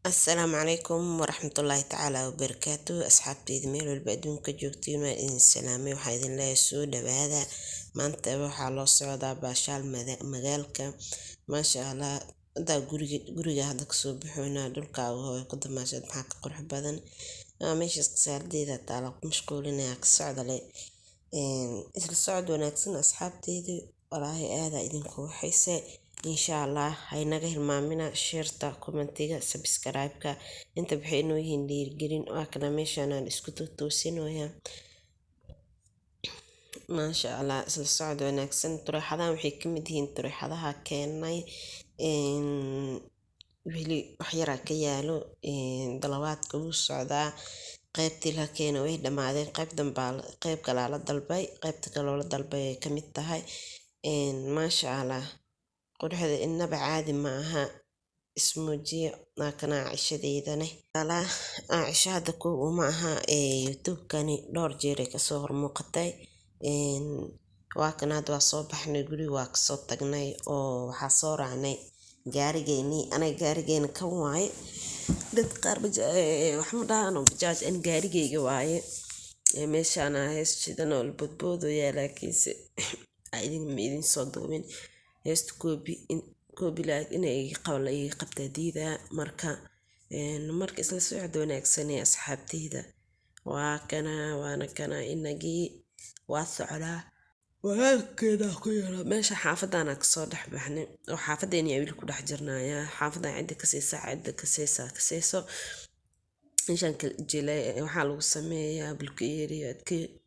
السلام عليكم ورحمة الله تعالى وبركاته. أصحابتي ميل والبعدون كجوكتين وإن سلامي وحيد الله يسود بهذا ما أنت روح على الصعودة باشال مجالك ما شاء الله. دا قرية هذاك صبحنا دولك وهو يقدم ما شاد معك قرح بدن ماشي قصار دي ذا تعلق مشغولين ياك الصعودة لي إذا الصعود وناكسن أصحابتي دي والله هذا إذن كوحيسي إن شاء الله هاي نجح المامنا شيرتا كومنتيجا سبسكرايبكا أنت بحينو يهندير جرين وأكنا مشانا نسكتو توسين ويا ما شاء الله الصعود وناكسن تروح هذا وحي كمدهين تروح هذا كأني وحلي وحيرا كيالو دلوات كوس صعدا qaybtii la keenay way dhamaadeen qayb kale la dalbay qaybta kale la dalbay kamid tahay ma sha Allah quruxda inaba caadi ma aha ismuujiyo naakana cishadeydaneh ala cishada ku uma aha youtube kani dhowr jeer ka soo hormuuqatay waa kana waa soo baxnay guri waa ka soo tagnay oo waxa soo raacnay gaarigeena kan waaye dad qaar wax ma dhaano bajaaj an gaarigeyga waaye meeshaan heestidan oo badboodo yaa laakiinse idin soo duubin heesta koobi laag inay qabta diida marka isla socod wanaagsan ee asxaabteyda waana kana inagii waa socdaa walaalkeeda ku yara meesha xaafadana ka soo dhex baxnay oo xaafadeena ay ku dhex jirnaa xaafada cidda ka seeso inshaan kala jilay waxa lagu sameeyaa bulkeeriyo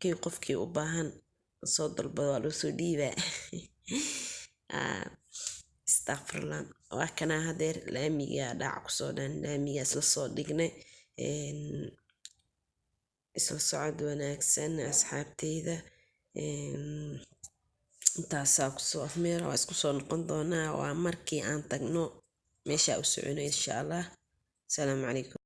kii qofkii u baahan soo dalbado waa loo soo dhiibaa astaghfirullah waa kana hadeer laamiga dhac ku soo dhan laamiga isla soo dhignay isla socod wanaagsan asxaabteyda intaasaa kusoo afmeera waa isku soo noqon doonaa waa markii aan tagno meesha u socono insha Allah. Assalaamu calaykum.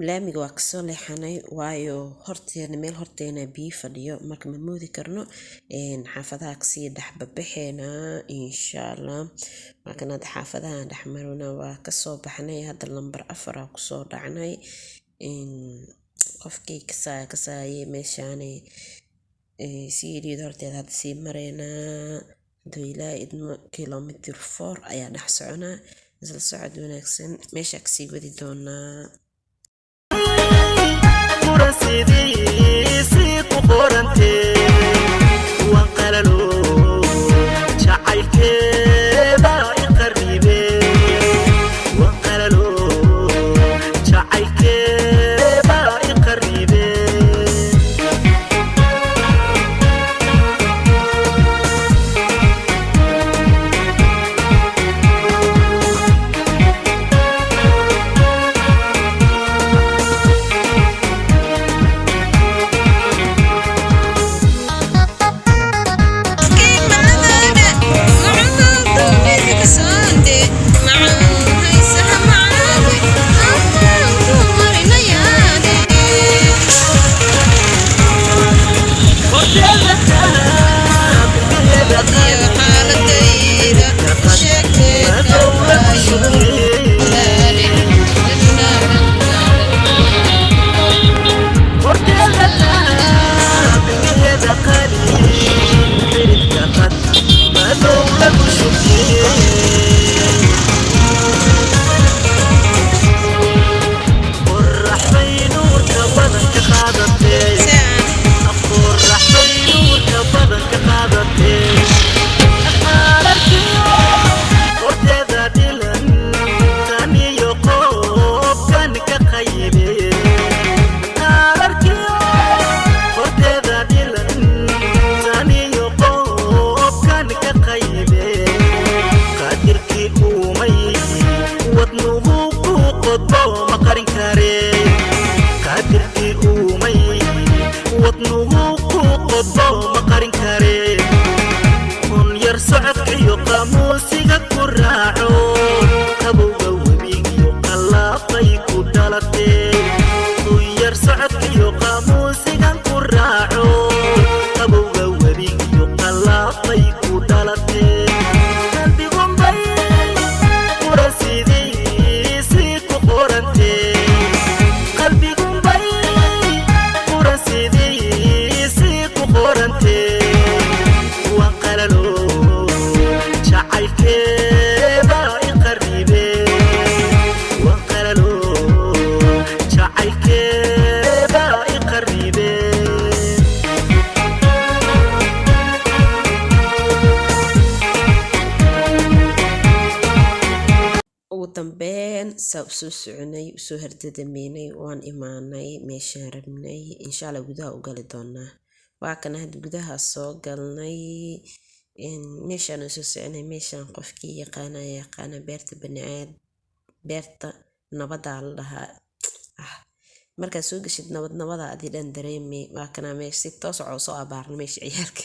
laamiga waa kasoo leexanay waayo meel horteena biyo fadhiyo marka ma moodi karno xaafadaha kasii dhexbabaxeena insha Allah. markan xaafadaha dhexmarona waa kasoo baxnay hadda lambar 4 kusoo dhacnay qofkii kasaaye meeshaani siiriid horteeda hadda sii mareena doylaa idmo kilomitir 4 ayaa dhex soconaa isla socod wanaagsan meesha kasii wadi doonaa. si ku qorantee waan qalalo jacaylkeeda iqaribe waan qalalo jacaylkeeda iqaribe saa usoo soconay usoo hardadameynay waan imaanay meeshaan rabnay insha allah gudaha u gali doonaa. waa kana hadda gudaha soo galnay meeshaan usoo soconay. meeshaan qofkii yaqaana beerta baniaad beerta nabadaa la dhahaa. markaad soo gashid nabada adii dhan dareemay. waa kana meesha si toos oo soo abaarna meesha ciyaalka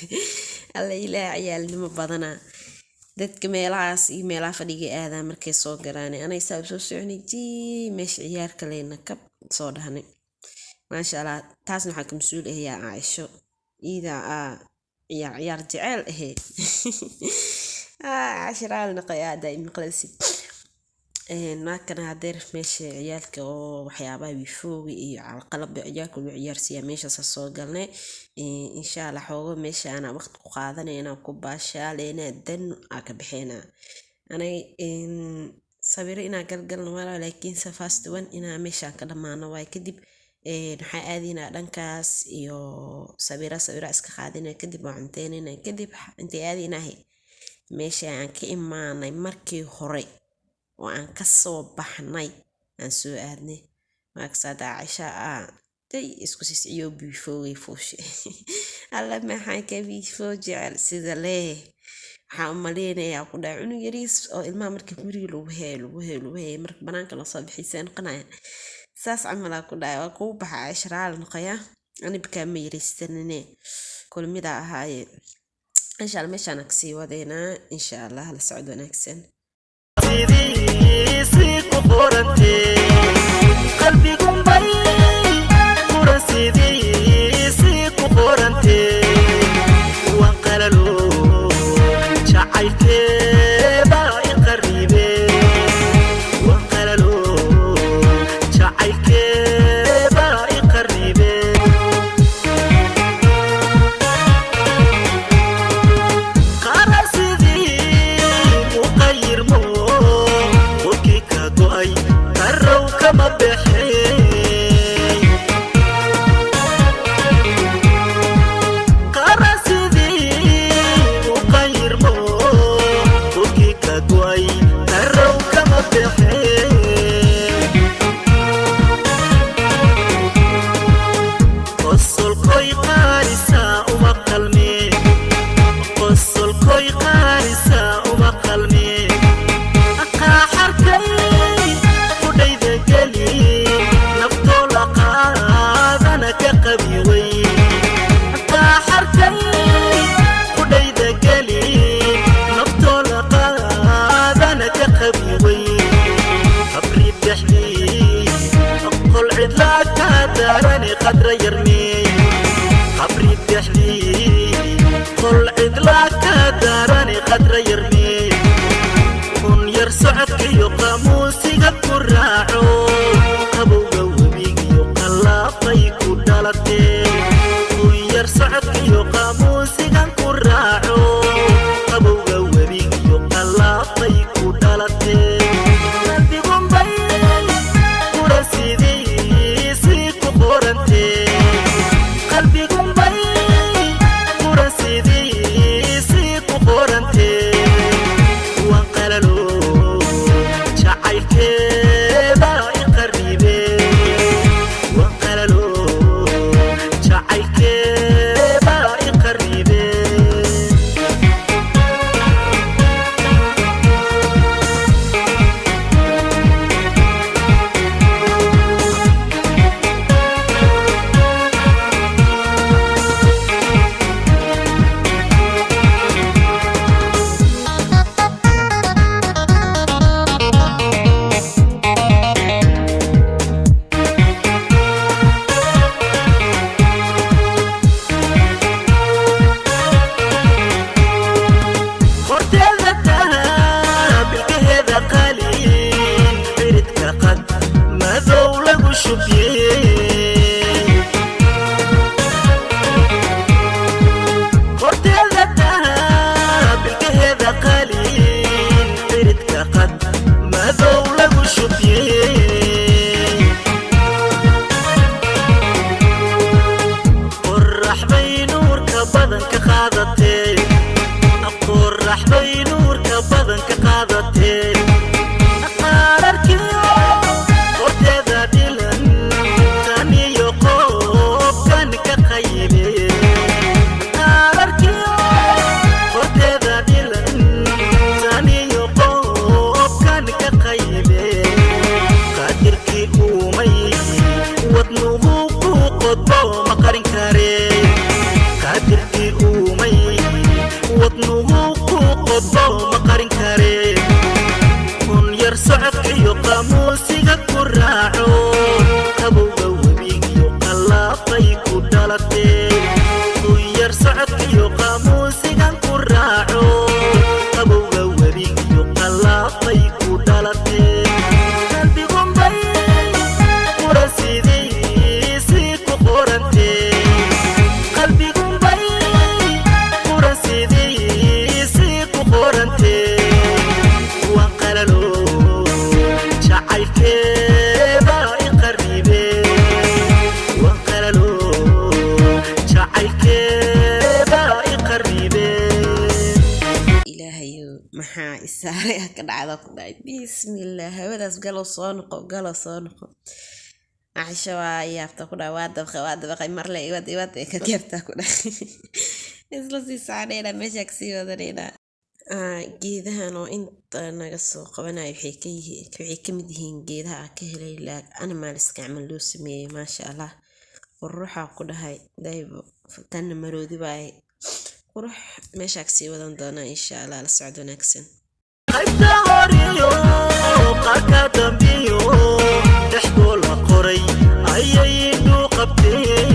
alla ilaa ciyaalnimo badana dadka meelahaas iyo meelaha fadhiga aadaa markay soo galaan anay saa soo soconay meesha ciyaalka leena ka soo dhahnay. maasha allah taasna waxaa ka masuul ahayaa Caaisho ida ciyaar jecel ahayd cashiraal naqayaada imqalsid naakana hadeer meesha ciyaalka oo waxyaabaha wifooga iyo qalabka ciyaalka lagu ciyaarsiiya meeshaas soo galnay. insha allah xoogo meesha ana waqti ku qaadanayna ku baashaaleyna dan ka bixina anay sabiro ina galgalno wala laakiin fast one ina meesha ka dhamaano way kadib waxaa aadina dhankaas iyo sabira iska qaadina kadib waan cunteynayna kadib intee aadinahay meesha aan ka imaanay markii hore oo aan ka soo baxnay aan soo aadnay. maaqsada Caaisha day isku sisiyo bifoogay fuushi alla maxay ka bifoo jecel sida lee waxaan maleenayaa ku dhac cunug yariis oo ilmaha markii guriga lagu heelo markii banaanka la soo bixiseen qanaya saas camal ku dhac waa ku baxay ashraal noqoya anibka ma yariistanine kulmida ahaaye insha Allah meeshaan ka sii wadeena insha Allah la socdo wanaagsan. sidiisii ku qorantee qalbigun bay qura sidiisii ku qorantee waan qalalo jacaylkeeda i qaribe waan qalalo jacaylkeeda i qaribe qara sidii muqayirmo قروا كما بحي قرا سيدي وغير مو وكي كدوي قروا كما بحي قصوا الكوي قارسة وما قلمي قصوا الكوي قارسة وما قلمي قدر يرمي خبري بيحلي كل عدلك داراني قدر يرمي كن يرسعك يقاموسي قبر راعو قبو قوبيك يقلافي كدالتي كن يرسعك يقاموسي قبر راعو قبو قوبيك يقلافي كدالتي dhalatee kun yar socodkiyo qaamuusigan ku raaco qabowga webigiyo qallaafay ku dhalatee qalbigunbay qura sidiisii ku qorantee qalbigunbay qura sidiisii ku qorantee waan qalalo jacaylkeeda i qarribe waan qalalo jacaylkeeda i qarribe ilaahayo maxaa isaaray ka dhacda ku dhacay bismillaah hawadaas galo soo noqo Aisha waa yaabta ku dhaw waa dabaqay marle iwad ka gaabta ku dhahay isla si saarayna meesha ka sii wadanayna geedahan oo inta naga soo qabanayo waxay ka mid yihiin geedaha ka helay laag animalska camal loo sameeyay maasha Allah ruuxa ku dhahay daybo tan maroodi baay qurux meesha ka sii wadan doona insha Allah la socdo wanaagsan qaybta horiyo qarka dambiyo dhexdoo la qoray ayay inuu qabteen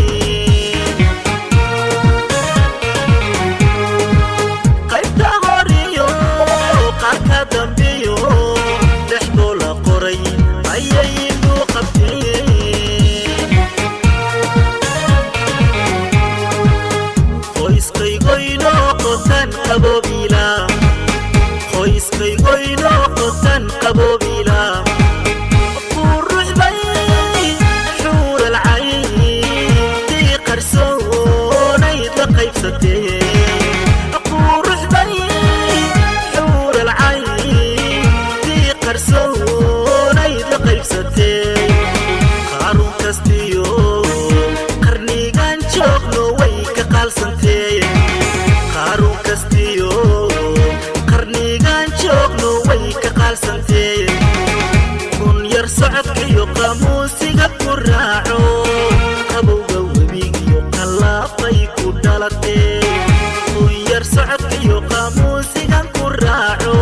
qaybta horiyo qarka dambiyo dhexdoo la qoray ayay inuu qabteen qoyskaygoyno qotan qaboobila qoyskaygoyno qotan qaboobila quruxbay xuuralcayn tii qarsoonayd la qaybsatee quruxbay xuuralcayn tii qarsoonayd la qaybsatee qaarun kastiyo qarnigan joogno way ka qaalsantee qaarun kastiyo qarnigan joogno way ka qaalsantee kun yar socodkiyo qaamuusiga ku raaco qabowga webigiyo qallaafay ku dhalatee kun yar socodkiyo qaamuusigan ku raaco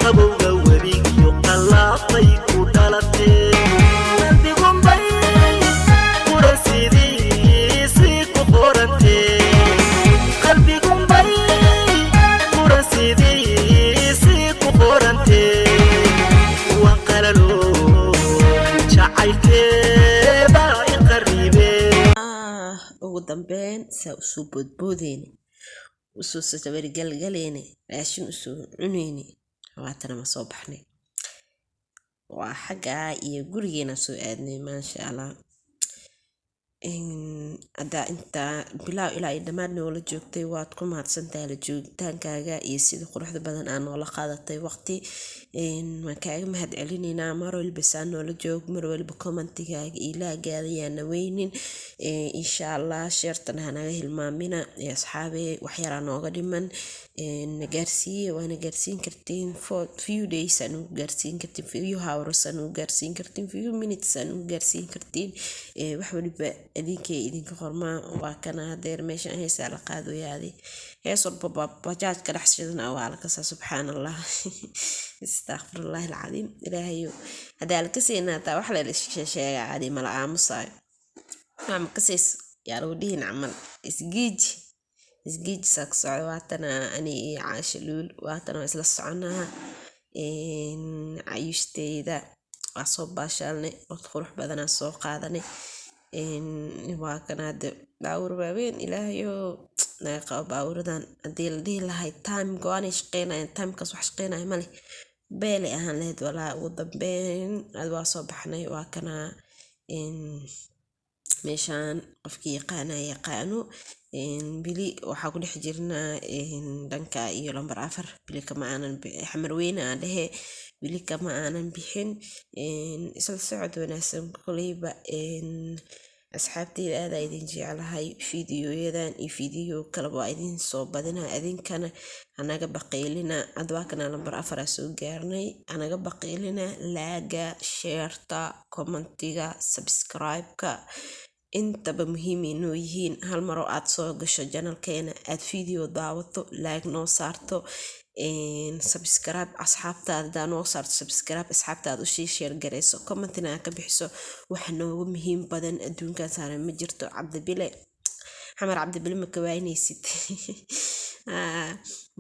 qabowga webigiyo qallaafay ku dhalatee qalbigunbay qura sidiisii ku qorantee qalbigunbay qura sidiisii ku qorantee waan qalalo jacaylkeeda i qarribe ugu dambeyn saa usoo boodboodeyni usoo sawargalgaleyni raashin usoo cuneyni waatana ma soo baxnay waa xaggaa iyo gurigeena soo aadnay maasha Allah hadda intaa bilaaw ilaa iyo dhammaad noola joogtay waad ku mahadsantahay la joogitaankaaga iyo sida quruxda badan aa noola qaadatay waqti waan kaaga mahad celinaynaa mar walba saa noola joog mar walba commentigaaga iyo laagaada yaana weynin insha Allah sheertana hanaga hilmaamina asxaabe waxyaraa nooga dhiman nagaarsiiye waana gaarsiin kartiin for few days anu gaarsiin kartiin few hours anu gaarsiin kartiin few minutes anu gaarsiin kartiin wax waliba idinka qormaa waa kana hadeer meeshan heesaa la qaadoyaadi hees walba bajaajka dhex shidan waa la kasaa subxaanallah astaghfirullah alcadiim ilaahayo hadaa la kaseenaa taa wax la sheegaa caadi mala aamusaayo ama kaseys yaa lagu dhihin camal isgiiji saa ka socda waatana ani iyo Caasha Luul waatana waa isla soconaa cayuushteyda waa soo baashaalnay waqti qurux badanaa soo qaadanay waa kana hada baawur waaweyn ilaahayo naga qabo baawuradan haddii la dhihi lahay time go-aanay shaqeynayan timekaas wax shaqeynaya male beelay ahaan lahayd walaa ugu dambeyn ad waa soo baxnay waa kana meeshaan qofkii yaqaano bili waxaa ku dhex jirnaa dhanka iyo lambar 4 bili kama aanan xamar weyne aan dhehe bili kama aanan bixin isla socod wanaagsan koleyba asxaabteyda aad aa idin jeclahay fiidiyoyadan iyo fiidiyo kaleba waa idin soo badinaa idinkana hanaga baqaylina adwaakana lambar 4 aa soo gaarnay hanaga baqaylina laaga sheerta commentiga subscribe-ka intaba muhiim inoo yihiin hal maro aad soo gasho channelkeena aad video daawato like noo saarto subscribe asxaabtaada noo saarto subscribe asxaabtaada u share gareyso commentina ka bixiso wax noogu muhiim badan adduunkan saaran ma jirto cabdi bile xamar cabdibili ma kawaynaysid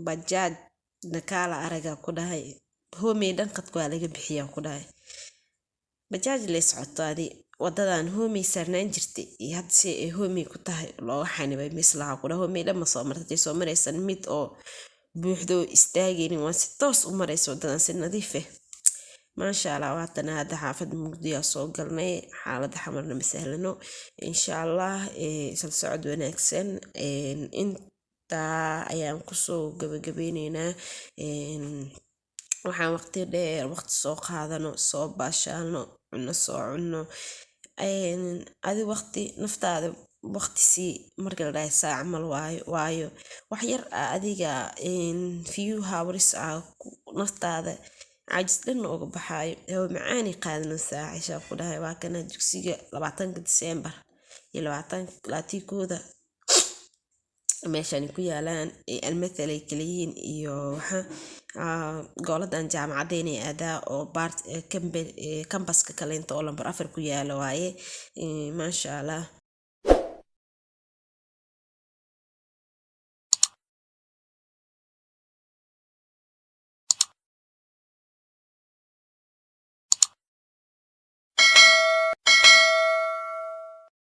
bajaaj nakaala araga ku dhahay hoomey dhan qadka waa laga bixiyaa ku dhahay bajaaj lay socoto adi wadadan hoomey saarnaan jirtay iyo hadda si ay hoomey ku tahay looga xanibay mislaha ku dhahay hoomey dhan ma soo martay soo maraysan mid oo buuxdo istaagaynin waa si toos u maraysa wadadan si nadiif ah maasha allah waatana hadda xaafad mugdiya soo galnay xaaladda xamarna ma sahlano insha allah isla socod wanaagsan intaa ayaan kusoo gabagabeyneynaa waxaan waqti dheer waqti soo qaadano soo baashaalno cuno soo cunno adi waqti naftaada waqti sii marka la dhahay saac camal waayo wax yar adiga few hours naftaada caajis dhan uga baxaayo hawo macaani qaadanaysaa Caaisha ku dhahay waa kana dugsiga 20 December iyo 21 meeshan ku yaalaan almathalay kaliyiin iyo waxa goladan jaamacadeyn ee adaa oo baart kambaska kale inta oo lambar 4 ku yaalo waaye maasha Allah